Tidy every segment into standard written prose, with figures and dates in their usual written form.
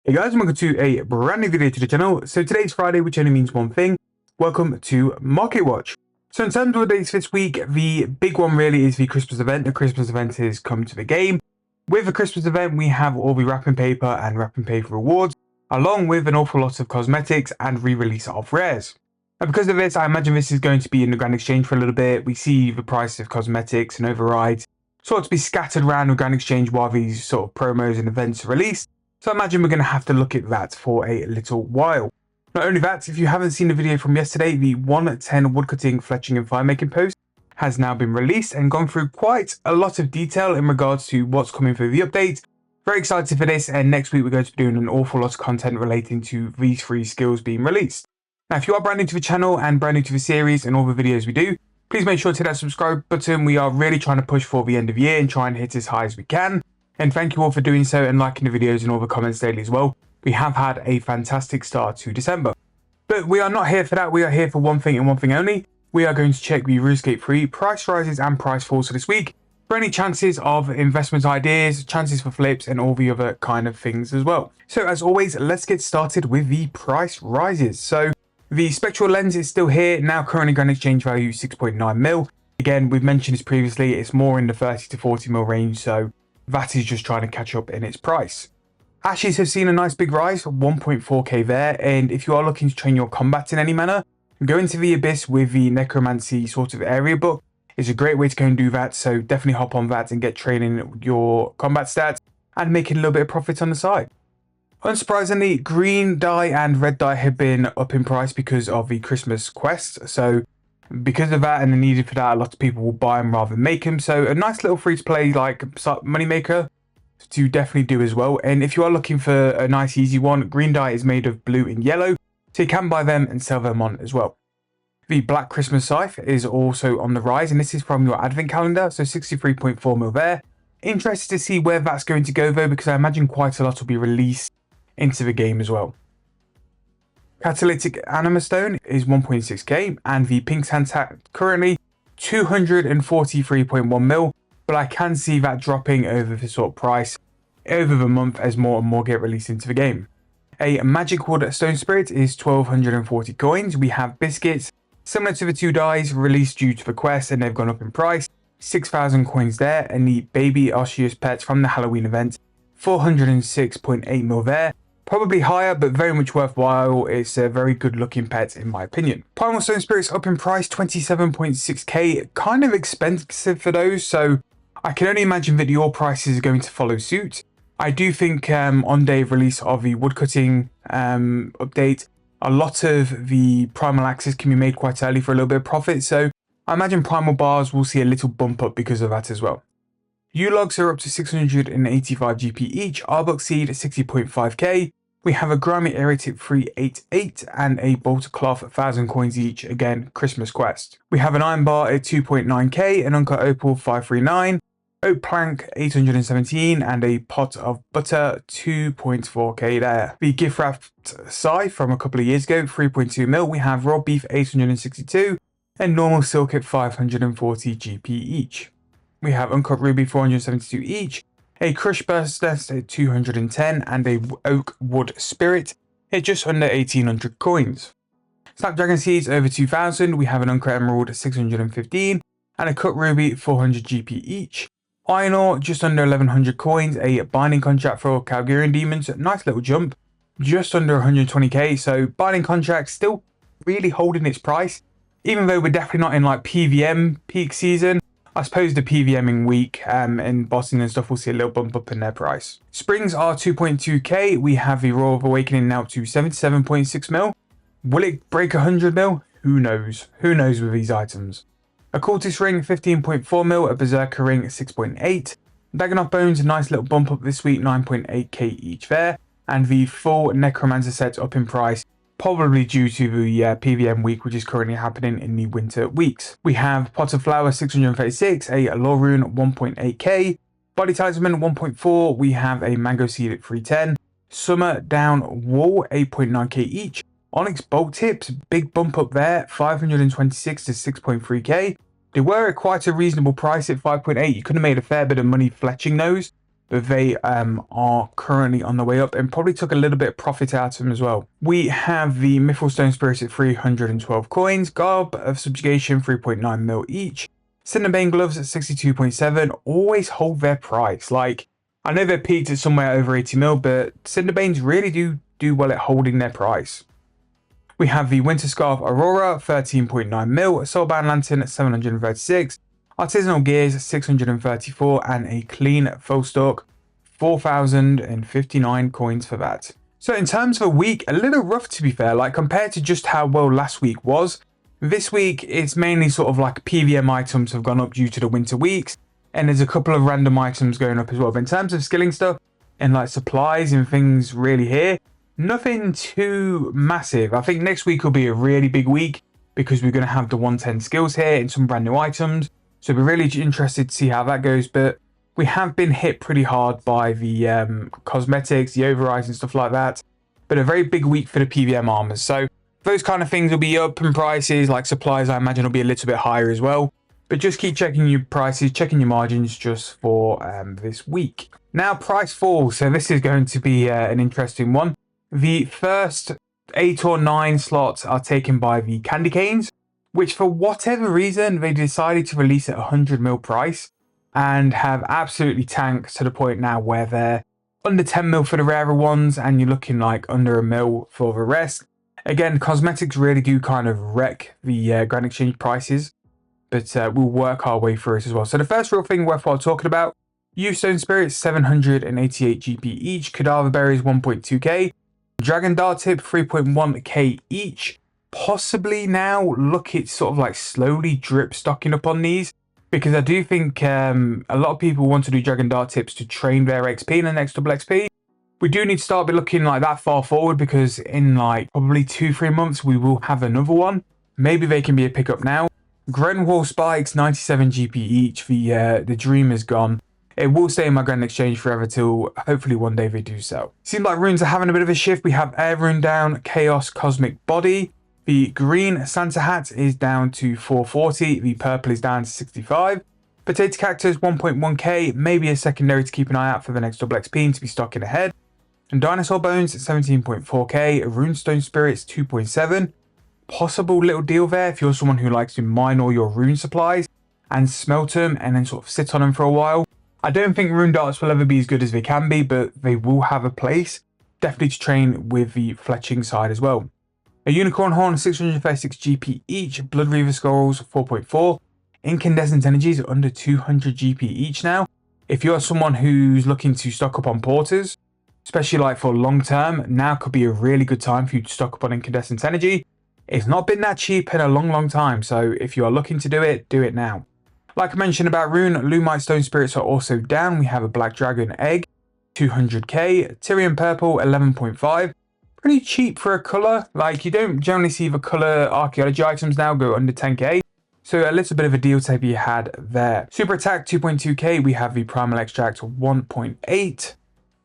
Hey guys, welcome to a brand new video to the channel. So today's Friday, which only means one thing. Welcome to Marketwatch. So in terms of the dates this week, the big one really is the Christmas event. The Christmas event has come to the game. With the Christmas event, we have all the wrapping paper and wrapping paper rewards, along with an awful lot of cosmetics and re-release of rares. And because of this, I imagine this is going to be in the Grand Exchange for a little bit. We see the price of cosmetics and overrides sort of to be scattered around the Grand Exchange while these sort of promos and events are released. So I imagine we're going to have to look at that for a little while. Not only that, if you haven't seen the video from yesterday, the 110 woodcutting, fletching and fire making post has now been released and gone through quite a lot of detail in regards to what's coming through the update. Very excited for this, and next week we're going to be doing an awful lot of content relating to these three skills being released. Now if you are brand new to the channel and brand new to the series and all the videos we do, please make sure to hit that subscribe button. We are really trying to push for the end of the year and try and hit as high as we can. And thank you all for doing so and liking the videos and all the comments daily as well. We have had a fantastic start to December. But we are not here for that. We are here for one thing and one thing only. We are going to check the Runescape 3 price rises and price falls for this week for any chances of investment ideas, chances for flips and all the other kind of things as well. So as always, let's get started with the price rises. So the spectral lens is still here, now currently Grand Exchange value 6.9 mil. Again, we've mentioned this previously, it's more in the 30 to 40 mil range, so that is just trying to catch up in its price. Ashes have seen a nice big rise, 1.4k there, and if you are looking to train your combat in any manner, go into the Abyss with the Necromancy sort of area book. It's a great way to go and do that, so definitely hop on that and get training your combat stats and making a little bit of profit on the side. Unsurprisingly, green dye and red dye have been up in price because of the Christmas quest, so because of that and the need for that, a lot of people will buy them rather than make them. So a nice little free to play like money maker to definitely do as well. And if you are looking for a nice easy one, green dye is made of blue and yellow, so you can buy them and sell them on as well. The Black Christmas Scythe is also on the rise, and this is from your advent calendar, so 63.4 mil there. Interested to see where that's going to go though, because I imagine quite a lot will be released into the game as well. Catalytic Anima Stone is 1.6k, and the Pink Santat currently 243.1 mil, but I can see that dropping over the sort of price over the month as more and more get released into the game. A Magic Wood Stone Spirit is 1240 coins. We have biscuits, similar to the two dyes, released due to the quest, and they've gone up in price, 6,000 coins there, and the Baby Arceus pets from the Halloween event, 406.8 mil there. Probably higher, but very much worthwhile. It's a very good looking pet in my opinion. Primal Stone Spirits up in price, 27.6k. Kind of expensive for those, so I can only imagine that your prices are going to follow suit. I do think on day of release of the woodcutting update, a lot of the primal axes can be made quite early for a little bit of profit, so I imagine primal bars will see a little bump up because of that as well. U-Logs are up to 685 GP each, Arbok Seed 60.5k, we have a Grimy Aeratic 388 and a Bolter Cloth 1000 coins each, again Christmas quest. We have an Iron Bar at 2.9k, an Uncut Opal 539, Oak Plank 817 and a Pot of Butter 2.4k there. The Gift Wrapped Scythe from a couple of years ago, 3.2 mil, we have Raw Beef 862 and Normal Silk at 540 GP each. We have Uncut Ruby 472 each, a Crush Burst Nest at 210 and a Oak Wood Spirit at just under 1800 coins. Snapdragon Seeds over 2000, we have an Uncut Emerald at 615 and a Cut Ruby 400 GP each. Iron Ore just under 1100 coins, a Binding Contract for Calgarian Demons, nice little jump, just under 120k, so Binding Contract still really holding its price, even though we're definitely not in like PVM peak season. I suppose the PVMing week in Boston and stuff will see a little bump up in their price. Springs are 2.2k. We have the Roar of Awakening now to 77.6 mil. Will it break 100 mil? Who knows? Who knows with these items? A Cultist Ring 15.4 mil. A Berserker Ring 6.8. Dagonoth Bones, a nice little bump up this week, 9.8k each there. And the full Necromancer set up in price, probably due to the PVM week, which is currently happening in the winter weeks. We have Pot of Flower 636, a Law Rune 1.8k, Body Talisman 1.4, we have a Mango Seed at 310, Summer Down Wall 8.9k each, Onyx Bolt Tips, big bump up there, 526 to 6.3k. They were at quite a reasonable price at 5.8, you could have made a fair bit of money fletching those, but they are currently on the way up and probably took a little bit of profit out of them as well. We have the Mithril Stone Spirits at 312 coins, Garb of Subjugation 3.9 mil each, Cinderbane Gloves at 62.7, always hold their price. Like, I know they're peaked at somewhere over 80 mil, but Cinderbanes really do well at holding their price. We have the Winter Scarf Aurora 13.9 mil, Soulbound Lantern at 736, Artisanal Gears 634, and a clean full stock 4,059 coins for that. So in terms of a week, a little rough to be fair, like compared to just how well last week was. This week it's mainly sort of like PVM items have gone up due to the winter weeks, and there's a couple of random items going up as well. But in terms of skilling stuff and like supplies and things really here, nothing too massive. I think next week will be a really big week because we're going to have the 110 skills here and some brand new items. So we're really interested to see how that goes. But we have been hit pretty hard by the cosmetics, the overrides and stuff like that. But a very big week for the PVM armors. So those kind of things will be up in prices. Like supplies, I imagine, will be a little bit higher as well. But just keep checking your prices, checking your margins just for this week. Now, price falls. So this is going to be an interesting one. The first 8 or 9 slots are taken by the candy canes, which for whatever reason, they decided to release at 100 mil price and have absolutely tanked to the point now where they're under 10 mil for the rarer ones and you're looking like under a mil for the rest. Again, cosmetics really do kind of wreck the Grand Exchange prices, but we'll work our way through it as well. So the first real thing worthwhile talking about, Youth Stone Spirits 788 GP each, Cadaver Berries 1.2k, Dragon Dart Tip 3.1k each. Possibly now look at sort of like slowly drip stocking up on these, because I do think a lot of people want to do Dragon Dart Tips to train their XP in the next double XP. We do need to start looking like that far forward, because in like probably 2-3 months we will have another one. Maybe they can be a pickup now. Grenwall Spikes 97 GP each. The dream is gone. It will stay in my Grand Exchange forever till hopefully one day they do so. Seems like runes are having a bit of a shift. We have Air Rune down, Chaos Cosmic Body. The green Santa Hat is down to 440. The purple is down to 65. Potato Cactus 1.1k. Maybe a secondary to keep an eye out for the next double XP and to be stocking ahead. And Dinosaur Bones 17.4k. Runestone Spirits 2.7. Possible little deal there if you're someone who likes to mine all your rune supplies and smelt them and then sort of sit on them for a while. I don't think rune darts will ever be as good as they can be, but they will have a place. Definitely to train with the fletching side as well. A Unicorn Horn 636 GP each, Blood Reaver Skulls 4.4, Incandescent Energies under 200 GP each now. If you're someone who's looking to stock up on porters, especially like for long term, now could be a really good time for you to stock up on Incandescent Energy. It's not been that cheap in a long time, so if you are looking to do it now. Like I mentioned about Rune, Lumite Stone Spirits are also down. We have a Black Dragon Egg, 200k, Tyrian Purple 11.5. Pretty cheap for a colour. Like, you don't generally see the colour archaeology items now go under 10k. So a little bit of a deal to be had there. Super Attack 2.2k. We have the Primal Extract 1.8.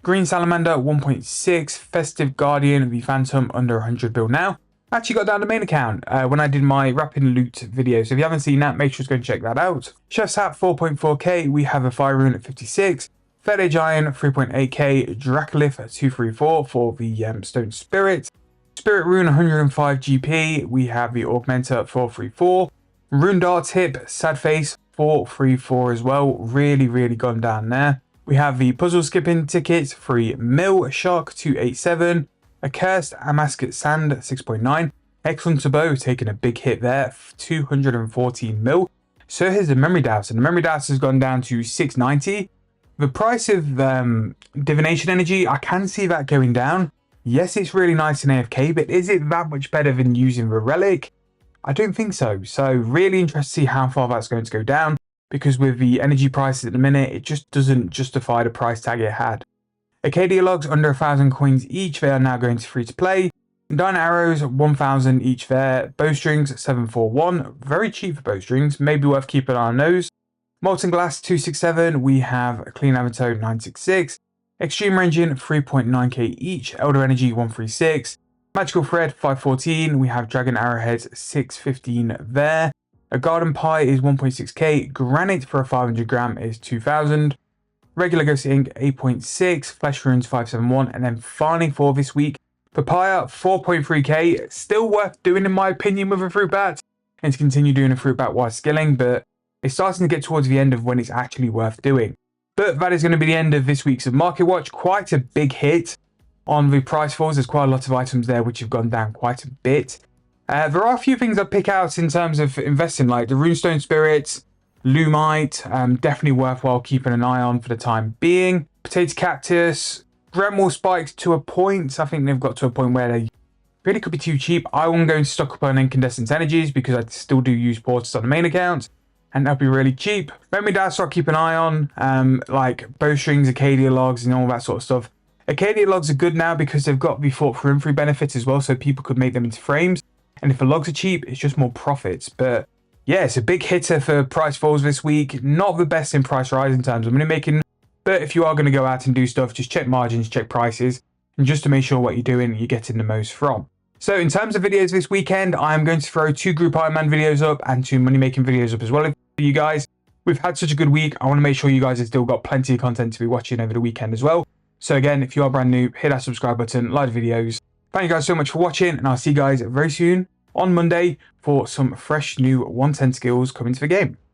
Green Salamander 1.6. Festive Guardian, the Phantom under 100 bill now. Actually got down the main account when I did my Rapid Loot video. So if you haven't seen that, make sure to go and check that out. Chef's Hat 4.4k. We have a Fire Rune at 56. Third Age Iron 3.8k, Dracolith 234 for the Stone Spirit. Spirit Rune 105 GP, we have the Augmenter 434. Rune Dart Tip, Sad Face 434 as well, really gone down there. We have the Puzzle Skipping Ticket 3 mil, Shark 287. Accursed Amasket Sand 6.9. Excellent Bow taking a big hit there, 214 mil. So here's the Memory Douse, and the Memory Douse has gone down to 690. The price of Divination Energy, I can see that going down. Yes, it's really nice in AFK, but is it that much better than using the Relic? I don't think so. So really interested to see how far that's going to go down, because with the energy prices at the minute, it just doesn't justify the price tag it had. Acadia Logs under 1,000 coins each, they are now going to free to play. Dino Arrows 1,000 each there. Bowstrings 741, very cheap for bowstrings, maybe worth keeping an eye on those. Molten Glass 267, we have Clean Avatar 966, Extreme Ranging 3.9k each, Elder Energy 136, Magical Thread 514, we have Dragon Arrowheads 615 there. A Garden Pie is 1.6k, Granite for a 500 gram is 2,000. Regular Ghost Ink 8.6, Flesh Runes 571, and then finally for this week, Papaya 4.3k. Still worth doing in my opinion with a fruit bat, and to continue doing a fruit bat while skilling, but it's starting to get towards the end of when it's actually worth doing. But that is going to be the end of this week's of Marketwatch. Quite a big hit on the price falls. There's quite a lot of items there which have gone down quite a bit. There are a few things I pick out in terms of investing, like the Runestone Spirits, Lumite, definitely worthwhile keeping an eye on for the time being. Potato Cactus, Gremwall Spikes to a point. I think they've got to a point where they really could be too cheap. I won't go and stock up on Incandescent Energies because I still do use Portals on the main account, and that'll be really cheap. Memory Dice I'll keep an eye on, like Bowstrings, Acadia Logs, and all that sort of stuff. Acadia Logs are good now because they've got the Thought for Infantry benefits as well, so people could make them into frames. And if the logs are cheap, it's just more profits. But yeah, it's a big hitter for price falls this week. Not the best in price rise in terms of money making. But if you are going to go out and do stuff, just check margins, check prices, and just to make sure what you're doing, you're getting the most from. So in terms of videos this weekend, I'm going to throw 2 Group Iron Man videos up and 2 money making videos up as well for you guys. We've had such a good week. I want to make sure you guys have still got plenty of content to be watching over the weekend as well. So again, if you are brand new, hit that subscribe button, like the videos. Thank you guys so much for watching, and I'll see you guys very soon on Monday for some fresh new 110 skills coming to the game.